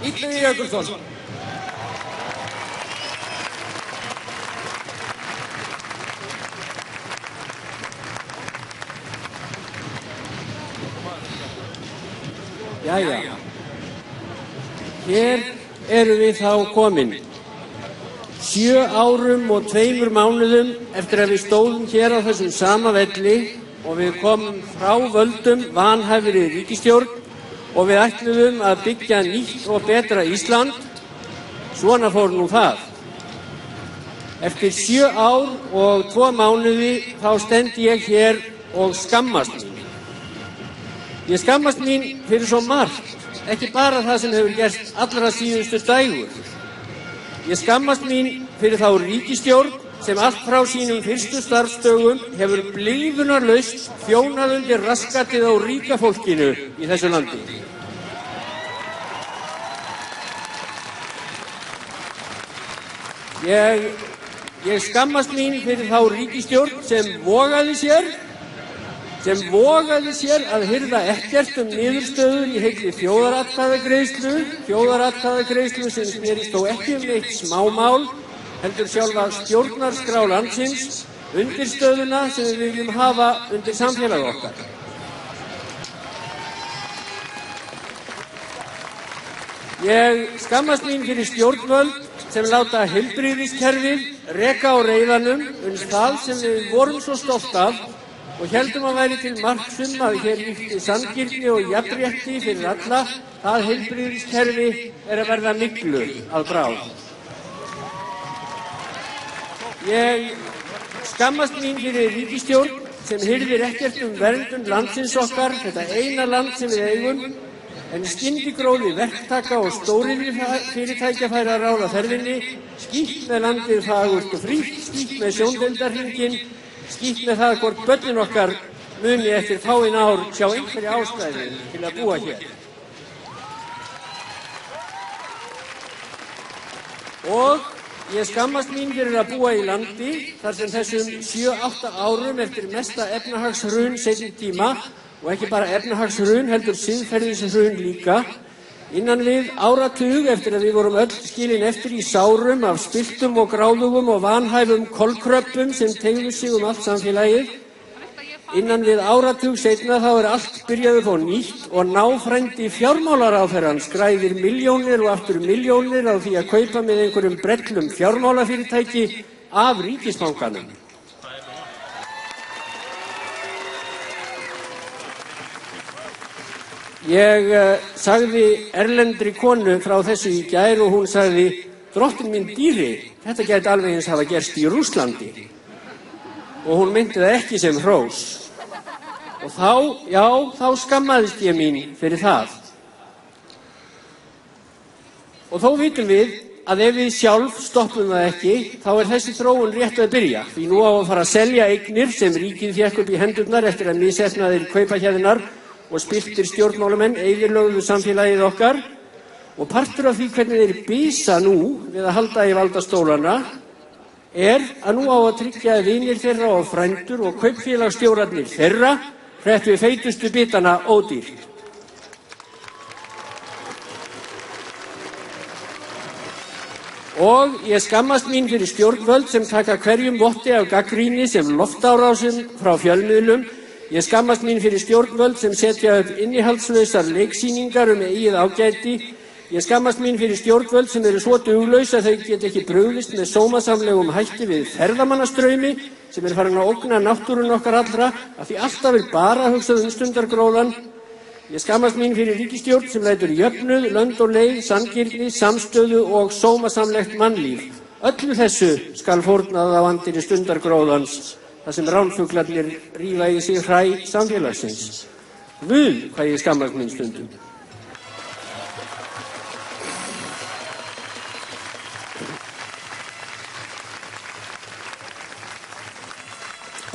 Illugi Jökulsson. Jæja, hér erum við þá komin. 7 árum og 2 mánuðum eftir að við stóðum hér á þessum sama velli og við komum frá völdum vanhæfri ríkisstjórn og við ætluðum að byggja nýtt og betra Ísland. Svona fór nú það. Eftir 7 ár og 2 mánuði þá stend ég hér og skammast mín. Ég skammast mín fyrir svo margt, ekki bara það sem hefur gerst allra síðustu dægur. Ég skammast mín fyrir þá ríkisstjórn sem allt frá sínum fyrstu starfsdögum hefur blygðunarlaust þjónað undir raskatið á ríka fólkinu í þessu landi. Ég skammast mín fyrir þá ríkisstjórn sem vogaði sér að hirða ekkert niðurstöður í heilli þjóðaratkvæðagreiðslu sem snerist þó ekki neitt smámál, heldur sjálfa stjórnarskrá landsins, undirstöðuna sem við viljum hafa undir samfélag okkar. Ég skammast mín fyrir stjórnvöld sem láta heilbrigðiskerfið reka á reiðanum það sem við vorum svo stolt af og héldum að væri til marks að hér ríkti sanngirni og jafnrétti fyrir alla. Það heilbrigðiskerfi að verða myglu að bráð. Ég skammast mín fyrir ríkisstjórn sem hirðir ekkert verndun landsins okkar, þetta eina land sem við eigum, en skyndigróði verktaka og stóriðjufyrirtækja færi að ráða ferðinni, skítt með landið fagurt og frítt, skítt með sjóndeildarhringinn, skítt með það hvort börnin okkar muni eftir fáein ár sjá einhverja ástæðu til að búa hér. Og ég skammast mín fyrir að búa í landi þar sem þessum 7-8 árum eftir mesta efnahagshrun seinni tíma, og ekki bara efnahagshrun heldur siðferðishrun líka, innan við áratug eftir að við vorum öll skilin eftir í sárum af spilltum og gráðugum og vanhæfum kolkröppum sem teygðu sig allt samfélagið, innan við áratug seinna þá allt byrjað upp á nýtt og náfrændi fjármálaráðherrans græðir milljónir og aftur milljónir á því að kaupa með einhverjum brellum fjármálafyrirtæki af ríkisbankanum. Ég sagði erlendri konu frá þessu í gær og hún sagði: "Drottinn minn dýri, þetta gæti alveg eins hafa gerst í Rússlandi." Og hún meinti það ekki sem hrós. Og þá skammaðist ég mín fyrir það. Og þó vitum við að ef við sjálf stoppum það ekki, þá þessi þróun rétt að byrja. Því nú á að fara að selja eignir sem ríkið fékk upp í hendurnar eftir að misheppnaðir kaupahjæðinar og spilltir stjórnmálamenn eyðilögðu samfélagið okkar, og partur af því hvernig þeir bisa nú við að halda í valdastólana að nú á að tryggja að vinir þeirra og frændur og kaupfélagsstjórarnir þeirra hrettu feitustu bitana ódýrt. Og ég skammast mín fyrir stjórnvöld sem taka hverjum votti af gagnrýni sem loftárásum frá fjölmiðlum. Ég skammast mín fyrir stjórnvöld sem setja upp innihaldslausar leiksýningar eigið ágæti. Ég skammast mín fyrir stjórnvöld sem eru svo duglaus að þau geta ekki brugðist með sómasamlegum hætti við ferðamannastraumi sem farin að ógna náttúrunni okkar allra, af því alltaf bara hugsað stundargróðann. Ég skammast mín fyrir ríkisstjórn sem lætur jöfnuð, lönd og leið, sanngirni, samstöðu og sómasamlegt mannlíf. Öllu þessu skal fórnað á andinni stundargróðans, þar sem ránfuglarnir rífa í sig hræ samfélagsins. Guð, hvað ég skammast mín stundum.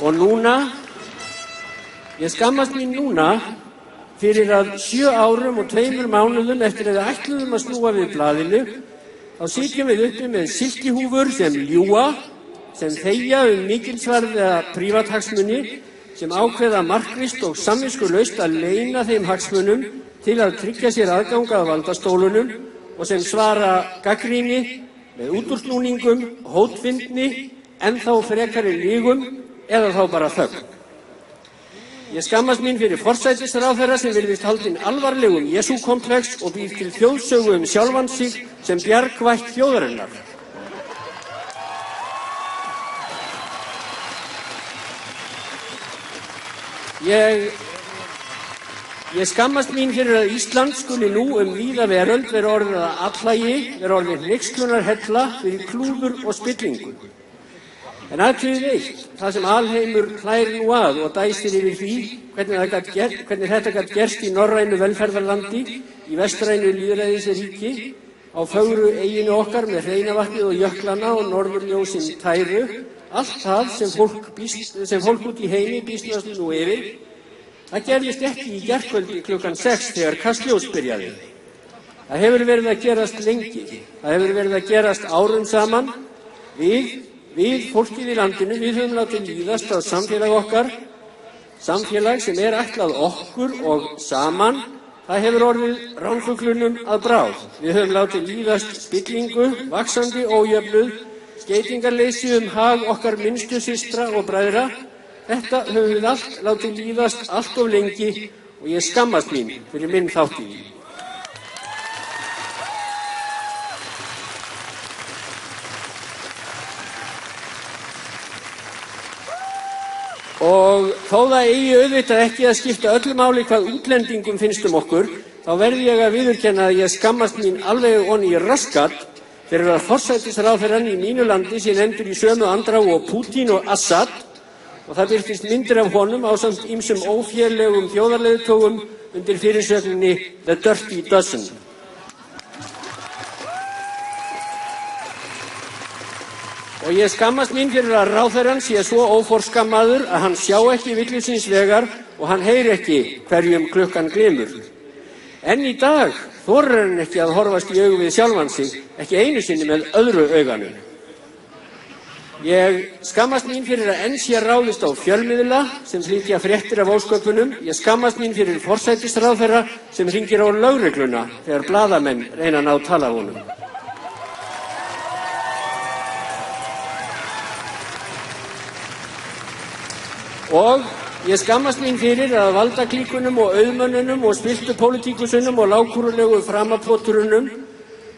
Og núna, ég skammast mín núna fyrir að 7 árum og 2 mánuðum eftir að við ætluðum að snúa við blaðinu, þá sitjum við uppi með silkihúfur sem ljúga, sem þegja mikilsverða prívathagsmuni, sem ákveða markvisst og samviskulaust að leyna þeim hagsmunum til að tryggja sér aðgang að valdastólunum og sem svara gagnrýni með útúrsnúningum, hótfyndni, ennþá frekari lygum eða þá bara þögn. Ég skammast mín fyrir forsætisráðherra sem virðist haldinn alvarlegum jesúkomplex og býr til þjóðsögu sjálfan sig sem bjargvætt þjóðarinnar. Ég skammast mín fyrir að Ísland skuli nú víða veröld vera orðið að allægi, vera orðið hneykslunarhella fyrir klúður og spillingu. En atriðið eitt, það sem alheimur hlær nú að og dæsir yfir því hvernig þetta gat gerst í norrænu velferðarlandi, í vestrænu lýðræðisríki, á fögru eyjunni okkar með hreina vatnið og jöklana og norðurljósin tæru, allt það sem fólk út í heimi býsnast nú yfir, það gerðist ekki í gærkvöldi klukkan 6 þegar Kastljós byrjaði. Það hefur verið að gerast lengi, það hefur verið að gerast árum saman. Við, fólkið í landinu, við höfum látið líðast að samfélag okkar, samfélag sem ætlað okkur og saman, það hefur orðið ránfuglunum að bráð. Við höfum látið líðast spillingu, vaxandi ójöfnuð, skeytingarleysi hag okkar minnstu systra og bræðra. Þetta höfum við allt látið líðast allt of lengi og ég skammast mín fyrir minn þátt í því. Og þó það eigi auðvitað ekki að skipta öllu máli hvað útlendingum finnst okkur, þá verð ég að viðurkenna að ég skammast mín alveg í raskat fyrir að forsætisráðherrann í mínu landi sé nefndur í sömu andrá og Pútín og Assad og það birtist myndir af honum ásamt ýmsum ófélegum þjóðarleiðtogum undir fyrirsögninni The Dirty Dozen. Og ég skammast mín fyrir að ráðherrann sé svo óforskammaður að hann sjá ekki villisins vegar og hann heyri ekki hverjum klukkan glymur. En í dag þorir hann ekki að horfast í augu við sjálfan sig, ekki einu sinni með öðru auganu. Ég skammast mín fyrir að enn sé ráðist á fjölmiðla sem flytja fréttir af ósköpunum. Ég skammast mín fyrir forsætisráðherra sem hringir á lögregluna þegar blaðamenn reyna að ná tala af honum. Og ég skammast mín fyrir að valdaklíkunum og auðmönnunum og spiltu pólitíkusunum og lágkúrulegu framapóturunum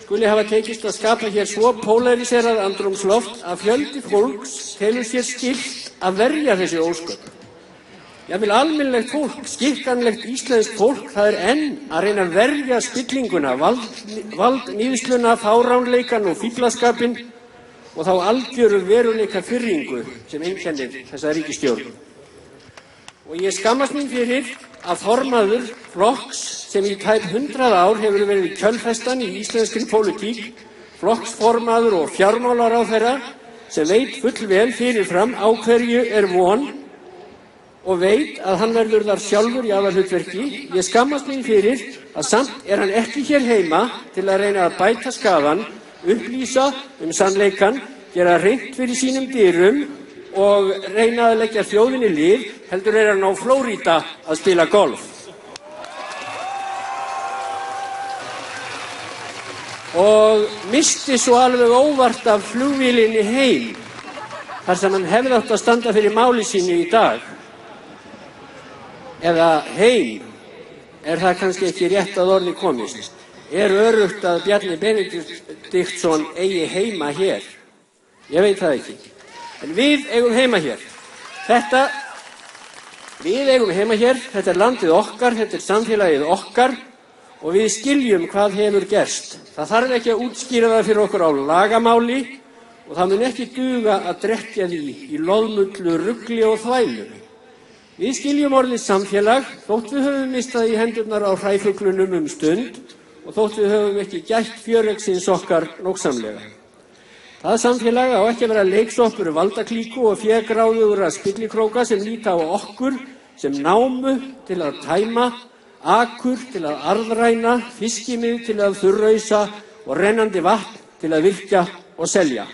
skuli hafa tekist að skapa hér svo pólariserað andrúmsloft að fjöldi fólks telur sér skylt að verja þessi ósköp. Jafnvel almennilegt fólk, skikkanlegt íslenskt fólk, það enn að reyna að verja spillinguna, valdníðsluna, fáránleikann og fíflaskapinn og þá algjöru veruleika firringu sem einkennir þessa ríkisstjórn. Og ég skammast mín fyrir að formaður flokks sem í tæp 100 ár hefur verið kjölfestan í íslenskri pólitík, flokksformaður og fjármálaráðherra sem veit fullvel fyrirfram á hverju von og veit að hann verður þar sjálfur í aðalhlutverki. Ég skammast mín fyrir að samt hann ekki hér heima til að reyna að bæta skaðann, upplýsa sannleikann, gera hreint fyrir sínum dyrum og reyna að leggja þjóðinni lið, heldur hann á Flórída að spila golf. Og misti svo alveg óvart af flugvélinni heim, þar sem hann hefði átt að standa fyrir máli sínu í dag. Eða heim, það kannski ekki rétt að orði komist. Öruggt að Bjarni Benediktsson eigi heima hér? Ég veit það ekki. En við eigum heima hér. Við eigum heima hér, þetta landið okkar, þetta samfélagið okkar og við skiljum hvað hefur gerst. Það þarf ekki að útskýra það fyrir okkur á lagamáli og það mun ekki duga að drekkja því í loðmullu, rugli og þvælu. Við skiljum orðið samfélag þótt við höfum mistað í hendurnar á hræfuglunum stund og þótt við höfum ekki gætt fjöreggsins okkar nógsamlega. Það samfélag á ekki að vera leiksoppur valdaklíku og fégráðugra spillikróka sem líta á okkur sem námu til að tæma, akur til að arðræna, fiskimið til að þurrausa og rennandi vatn til að virkja og selja.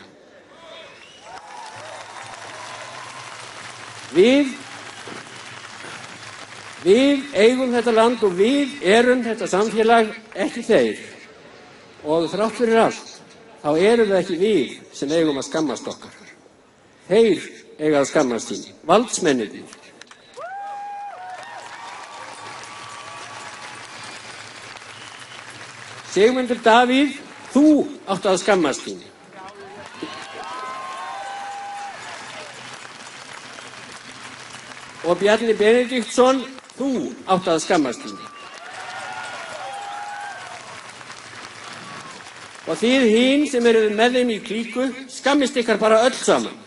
Við eigum þetta land og við erum þetta samfélag, ekki þeir. Og þrátt fyrir allt, þá erum það ekki við sem eigum að skammast okkar. Þeir eiga að skammast sín, valdsmennirnir. Sigmundur Davíð, þú átt að skammast þín. Og Bjarni Benediktsson, þú átt að skammast þín. Og þið hin sem eruð með þeim í klíku, skammist ykkar bara öll saman.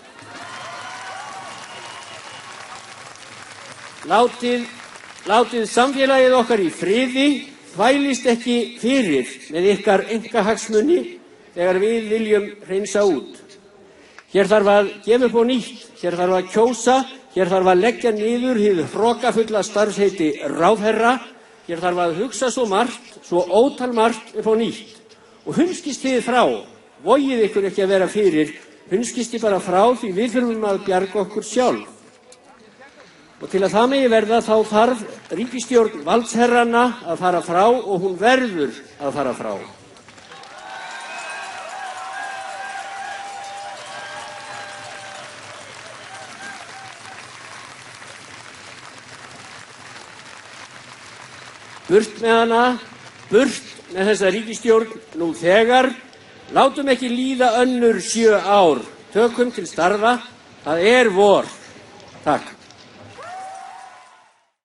Látið samfélagið okkar í friði, þvælist ekki fyrir með ykkar einkahagsmuni þegar við viljum hreinsa út. Hér þarf að gefa upp á nýtt, hér þarf að kjósa, hér þarf að leggja niður hið hrokafulla starfsheiti ráðherra, hér þarf að hugsa svo margt, svo ótal margt upp á nýtt. Og hunskist þið frá, vogið ykkur ekki að vera fyrir, hunskist þið bara frá því við þurfum að bjarga okkur sjálf. Og til að það megi verða þá þarf ríkisstjórn valdsherranna að fara frá og hún verður að fara frá. Burt með hana, burt með þessa ríkisstjórn nú þegar. Látum ekki líða önnur 7 ár. Tökum til starfa. Það er vor. Takk.